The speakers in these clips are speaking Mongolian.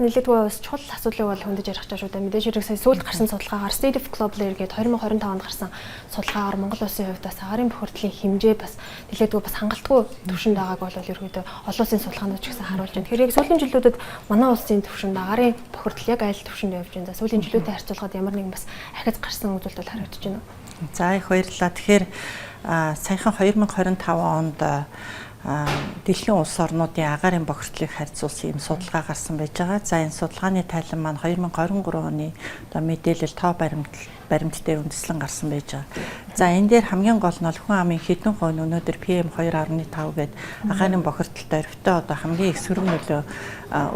нэлээдгүй бас чухал асуудлыг бол хөндөж ярих гэж байна. Мэдээж хэрэг сая сүүлд гарсан судалгаагаар State of Global Air гээд 2025 онд гарсан судалгаагаар Монгол улсын хувьд бас агаарын бохирдлын хэмжээ бас нэлээдгүй бас хангалтгүй түвшинд байгааг бол ерөөдөө олон улсын судалгаанууд ч гэсэн харуулж байна. Тэгэхээр яг сүүлийн жилүүдэд манай улсын түвшинд агаарын бохирдол яг аль түвшинд явж байна. За сүүлийн жилүүдэд харьцуулахад ямар нэгэн бас ахиц гарсан үзүүлэлт харагдаж байна. За их баярлалаа. Тэгэхээр саяхан 2025 онд дэлхийн улс орнуудын агаарын бохирдлыг харьцуулсан юм судалгаа гарсан байж байгаа. За энэ судалгааны тайлан маань 2023 оны мэдээлэл тоо баримт дээр үндэслэн гарсан байж байгаа. За энэ дээр хамгийн гол нь хүн амын хэдэн хувь нь өнөөдөр PM2.5 гээд агаарын бохирдолд орхитой одоо хамгийн их сөрөг нөлөө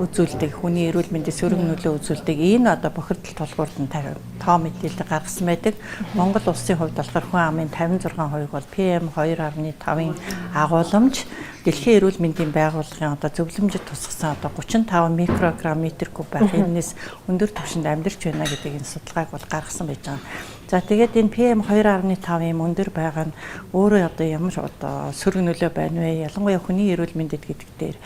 үзүүлдэг, хүний эрүүл мэндийн сөрөг нөлөө үзүүлдэг энэ одоо бохирдол тулгуурлан тоо мэдээлэл гаргасан байдаг. Монгол улсын хувьд болохоор хүн амын 56% бол PM2.5-ын агуулмж Дэлхийн эрүүл мэндийн байгууллагын одоо зөвлөмжөд тусгасан одоо 35 микрограмм метр куб байх энэс өндөр түвшинд амьдарч байна гэдэг энэ судалгааг бол гаргасан байж байгаа. За тэгээд энэ PM2.5-ийн өндөр байгаа нь өөрөө одоо ямар одоо сөрөг нөлөө байна вэ? Ялангуяа хүний эрүүл мэндэд гэдэг дээр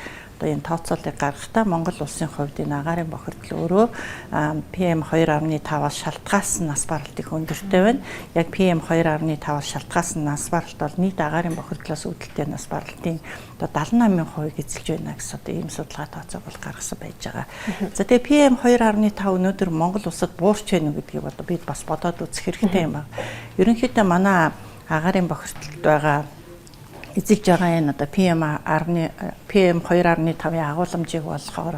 одоо энэ тооцоолыг гаргахдаа Монгол улсын хувьд энэ агаарын бохирдол өөрөө PM2.5-аас шалтгаалсан нас баралт их өндөртэй байна. Яг PM2.5-аас шалтгаалсан нас баралт бол нийт агаарын бохирдлоос үүдэлтэй нас баралтын одоо 78% эзэлж байна гэсэн одоо ийм судалгаа тооцоог бол гаргасан байж байгаа. За тэгээ PM2.5 өнөөдөр Монгол улсад буурч байна гэдгийг одоо бид бас бодоод үзэх хэрэгтэй юм байна. Ерөнхийдөө манай агаарын бохирдолд байгаа эзэлж байгаа энэ одоо PM2.5-ийн агуулмжийг болохоор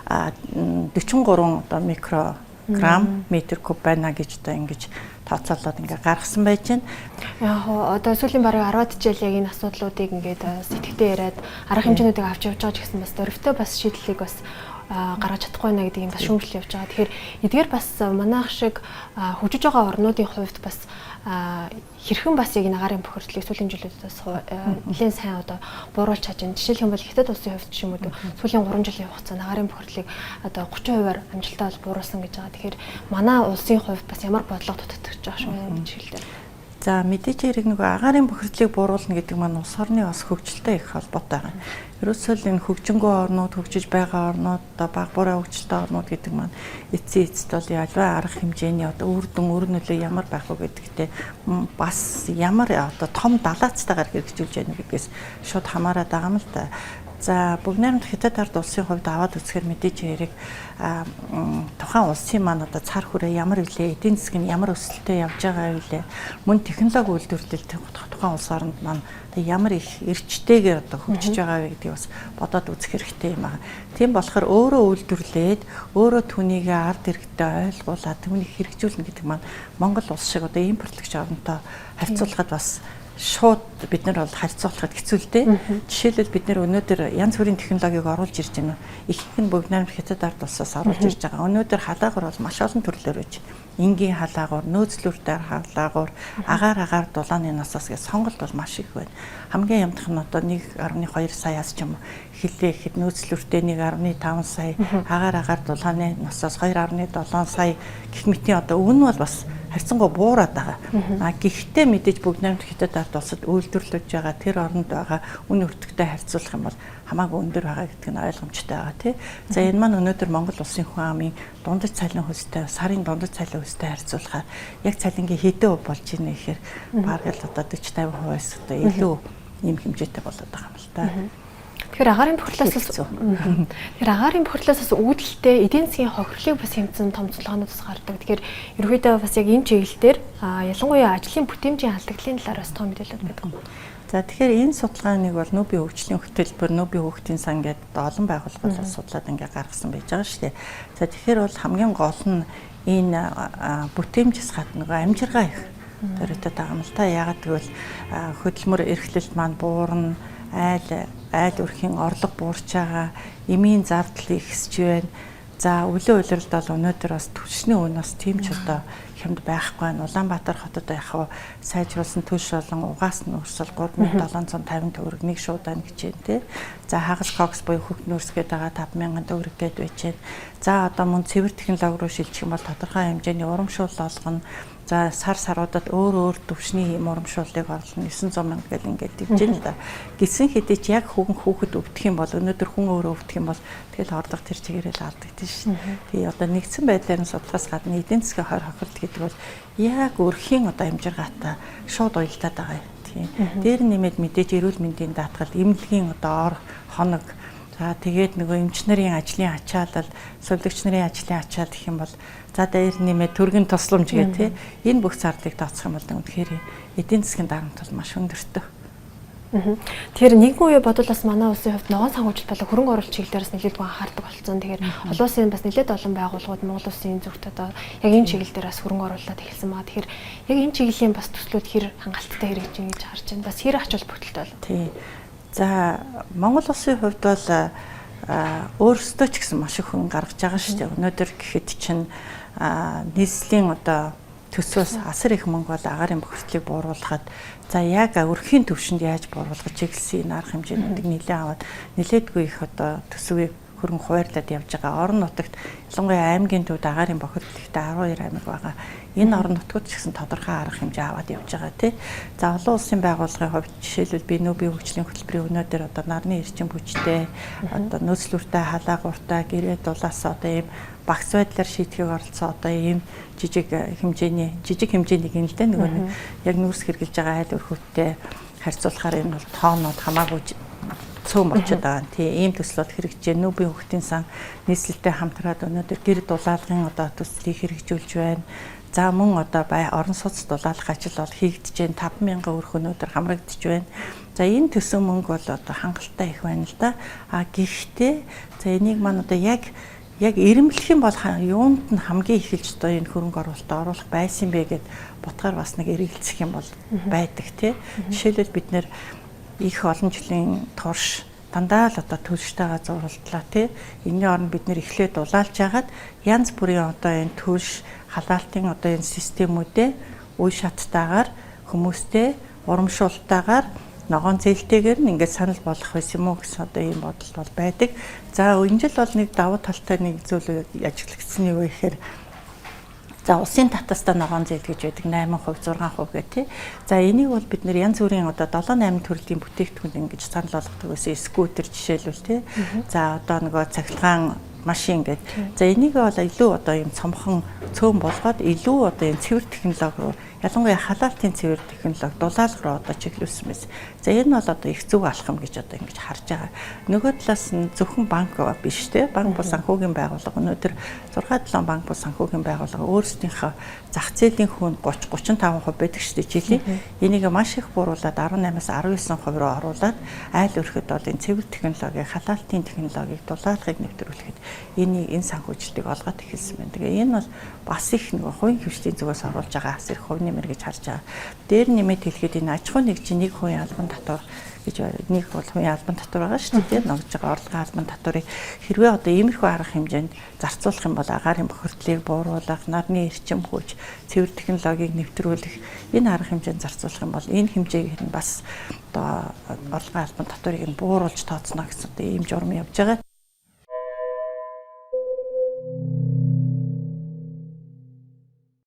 43 одоо микрограмм метр куб байна гэж одоо ингэж тооцоолоод ингээ гаргасан байж байна. Яг одоо сүүлийн бараг 10-аад жил яг энэ асуудлуудыг ингээд сэтгэвтэй яриад арга хэмжээнүүдийг авч явж байгаа ч гэсэн бас дөрвтэй бас шийдлийг бас гаргаж чадахгүй байна гэдэг юм бас шүүмжлэл явж байгаа. Тэгэхээр эдгээр бас манайх шиг хөгжиж байгаа орнуудын хувьд бас хэрхэн бас яг агаарын бохирдлыг сүүлийн жилүүдэд нэлээд сайн одоо бууруулж чадж байна. Жишээлх юм бол Хятад улсын хувьд ч юм уу сүүлийн 3 жилийн хугацаанд агаарын бохирдлыг одоо 30%-аар амжилттай бол бууруулсан гэж байгаа. Тэгэхээр манай улсын хувьд бас ямар бодлого дутагдаж байгаа шүү гэж хэлдэг. За мэдээч хэрэг нөгөө агаарын бохирдлыг бууруулна гэдэг маань улс орны бас хөгжилтэй их холбоотой байгаа. Ерөөсөө энэ хөгжингөө орнууд, хөгжиж байгаа орнууд, одоо бага буруу хөгжилтэй орнууд гэдэг маань эцэст бол ялваа арга хэмжээний одоо үр нөлөө ямар байх вэ гэдэгтээ бас ямар одоо том далаацтайгаар хэрэгжүүлж яах гэдгээс шууд хамаарат байгаа юм л та. За бүгд найрамд Хятад ард улсын хувьд аваад үзэхээр мэдээж хэрэг тухайн улсын маань одоо цар хүрээ ямар вүлээ, эдийн засаг нь ямар өсөлтөд явж байгаа вүлээ, мөн технологи үйлдвэрлэлд тухайн улс оронд маань ямар их эрчтэйгээр одоо хөгжиж байгаа вэ гэдгийг бас бодоод үзэх хэрэгтэй юм аа. Тийм болохоор өөрөө үйлдвэрлээд, өөрөө түүнийг ард иргэдэд ойлгуулад түүнийг хэрэгжүүлнэ гэдэг маань Монгол улс шиг одоо импортлогч оронтой харьцуулахад бас шууд бид нар бол харьцуулахад хэцүү л дээ. Жишээлбэл бид нар өнөөдөр янз бүрийн технологиг оруулж ирж байна. Ихэнх нь бүгд найрамд Хятад ард улсаас оруулж ирж байгаа. Өнөөдөр халаагур бол маш олон төрлөөр байж. Энгийн халаагур, нөөцлүүртэй халаагур, агаар дулааны насаас гэж сонголт бол маш их байна. Хамгийн ямдах нь одоо 1.2 саяас ч юм уу эхэллээ гэхэд нөөцлүүртэй 1.5 сая, агаар дулааны насаас 2.7 сая гэх мэтийн одоо үн бол бас харьцангуй буураад байгаа. Гэхдээ мэдээж бүгд найрамд Хятад ард улсад үйлдвэрлэж байгаа тэр оронд байгаа үн өртөгтэй харьцуулах юм бол хамаагүй өндөр байгаа гэдэг нь ойлгомжтой байгаа тий. За энэ маань өнөөдөр Монгол улсын хүн амын дундаж цалин хөлстэй, сарын дундаж цалин хөлстэй харьцуулахаар яг цалингийн хэдэн хувь болж ийнэ гэхээр бараг л одоо 40-50%-аас одоо илүү ийм хэмжээтэй болоод байгаа юм л та. Тэгэхээр агаарын бохирлоос үүдэлтэй эдийн засгийн хохирлыг бас хэмжсэн том судалгаануудаас гардаг. Тэгэхээр ерөнхийдөө бас яг энэ чиглэлээр ялангуяа ажлын бүтээмжийн алдагдлын талаар бас том мэдээлэлүүд байдаг. За тэгэхээр энэ судалгааныг бол Нобелийн хөгжлийн хөтөлбөр, Нобелийн хүүхдийн сан гэдэг олон байгууллагууд судлаад ингээ гаргасан байж байгаа шүү дээ. За тэгэхээр бол хамгийн гол нь энэ бүтээмжээс гадна нөгөө амжиргаа их төрөйтэй байгаа юм л та. Яагаад гэвэл хөдөлмөр эрхлэлт маань буурна, айл өрхийн орлого буурч байгаа, эмийн зардал ихсэж байна. За өглөө улиралд бол өнөөдөр бас түвшний үн бас тийм ч одоо хямд байхгүй байна. Улаанбаатар хотод яг сайжруулсан түвш болон угаас нөөцөл 3750 төгрөг нэг шуудаа гэж байна тий. За хагас кокс буюу хөвгт нөөцгээд байгаа 5000 төгрөг гээд байж байна. За одоо мөн цэвэр технологи руу шилжих юм бол тодорхой хэмжээний урамшуул олгоно. За саруудад өөр төвшний урамшууллыг орлоно 900 мянга гэл ингээд дивж байна да. Гисэн хэдий ч яг хүүхэд өвдөх юм бол өнөөдөр хүн өөрөө өвдөх юм бол тэгэл ордог тэр чигээрээ л алдагдсан шин. Тэгээ одоо нэгдсэн байдлаар нь судлахаас гадна эдийн засгийн хойр хохиролт гэдэг бол яг өрхийн одоо амжиргаатай шууд уялдаад байгаа юм. Тийм. Дээр нэмээд мэдээж эрүүл мэндийн даатгал, эмнэлгийн одоо ор хоног. За тэгээд нөгөө эмч нарын ажлын ачаалал, сувлагч нарын ажлын ачаал гэх юм бол за дээр нэмээд төргийн тусламж гэх тий энэ бүх зардыг тооцох юм бол үнэхээр эдийн засгийн дарамт бол маш өндөртэй. Тэгэхээр нэгэн үе бодвол бас манай улсын хувьд ногоон санхүүжилт болон хөрөнгө оруулалт чиглэлээрс нэлээд гоо анхаардаг болсон. Тэгэхээр олон улсын бас нэлээд олон байгууллагууд Монгол улсын зүгт одоо яг энэ чиглэл дээр бас хөрөнгө оруулалт эхэлсэн маа. Тэгэхээр яг энэ чиглэлийн бас төслүүд хэр хангалттай хэрэгжиж ингэж харж байна. Бас хэр ач холбогдолтой болов? Тий. За Монгол улсын хувьд бол өөрсдөө ч гэсэн маш их хөрөнгө гаргаж байгаа шүү дээ. Өнөөдөр гэхэд чинь нийслэлийн одоо төсвөөс асар их мөнгө бол агаарын бохирдлыг бууруулахад за яг өрхийн төвшөнд яаж бууруулах чиглэлийн арга хэмжээнүүдийг нэлээд аваад нэлээдгүй их одоо төсвийг хөрөнгө хуваарлаад явж байгаа. Орон нутагт ялангуяа аймгийн төвд агаарын бохирдол ихтэй 12 аймаг байгаа. Энэ орон нутгууд ч гэсэн тодорхой арга хэмжээ аваад явж байгаа тий. За олон улсын байгууллагын хувьд жишээлбэл би нүүбийн хөгжлийн хөтөлбөрийн өнөөдөр одоо нарны эрчим хүчтэй одоо нөөцлөртэй халаагууртай гэрээ дулаас одоо ийм багц байдлаар шийдэхийг оролцсон одоо ийм жижиг хэмжээний гинэлтэй нөгөө яг нүүрс хэрглэж байгаа айл өрхөдтэй харьцуулахаар энэ бол тоонууд хамаагүй цөөн болчиход байгаа. Тийм ийм төслүүд хэрэгжиж нүүбийн хөгтийн сан нийслэлтэй хамтраад өнөөдөр гэр дулаалгын одоо төслийг хэрэгжүүлж байна. За мөн одоо орон сууц дулаалгах ажил бол хийгдэж байна. 5,000 өрх өнөөдөр хамрагдж байна. За энэ төсөө мөнгө бол одоо хангалттай их байна л да. Гэхдээ за энийг маань одоо яг ирэмблэх юм бол юунд нь хамгийн ихэлж одоо энэ хөрөнгө оруулалтад оруулах байсан бэ гэд ботгаар бас нэг эргэлзэх юм бол байдаг тий. Жишээлбэл бид нэр их олон жилийн турш дандаа л одоо төлштэйгээ зурлалтлаа тий. Энэний оронд бид нэр эхлээд дулаалж хагаад янз бүрийн одоо энэ төлш халаалтын одоо энэ системүүдээ үе шаттайгаар хүмүүстэй урамшуултайгаар ногоон зээлтэйгээр нь ингээд санал болгох байсан юм уу гэсэн одоо ийм бодол бол байдаг. За энэ жил бол нэг давуу талтай нэг зүйл ажиглагдсан юу гэхээр за улсын татастаа ногоон зээл гэж байдаг 8%, 6% гэх тий. За энийг бол бид нэр янз бүрийн одоо 7-8 төрлийн бүтээгдэхүүн ингэж санал болгодог байсан. Скутер жишээлбэл тий. За одоо нөгөө цахилгаан машин гэдэг. За энийг бол илүү одоо юм цомхон цөөн болгоод илүү одоо энэ цэвэр технологи руу ялангуяа халаалтын цэвэр технологи дулаалга руу одоо чиглүүлсэн байсан. За энэ бол одоо их зөв алхам гэж одоо ингэж харж байгаа. Нөгөө талаас нь зөвхөн банк биш те. Банк бол санхүүгийн байгууллага. Өнөөдөр 6-7 банк бол санхүүгийн байгууллага өөрсдийнхөө зах зээлийн хүнд 30-35% байдаг шүү дээ жилийн. Энийг маш их бууруулад 18-аас 19% руу оруулаад айл өрхөд бол энэ цэвэр технологи, халаалтын технологиг дулаалгыг нэвтрүүлэхэд энэ санхүүжилтийг олгоод эхэлсэн байна. Тэгээ энэ бол бас их нэг хувийн хвшлийн зүгээс оруулж байгаа асар их хувь нэмэр гэж харж байгаа. Дээр нэмээд хэлэхэд энэ аж ахуй нэгжийн нэг хувийн албан татвар гэж нэг бол хувийн албан татвар байгаа шүү дээ. Ногж байгаа орлогын албан татварыг хэрвээ одоо иймэрхүү арга хэмжээнд зарцуулах юм бол агаарын бохирдлыг бууруулах, нарны эрчим хүч, цэвэр технологиг нэвтрүүлэх энэ арга хэмжээнд зарцуулах юм бол энэ хэмжээг нь бас одоо орлогын албан татварыг нь бууруулж тооцно гэсэн ийм журам явж байгаа.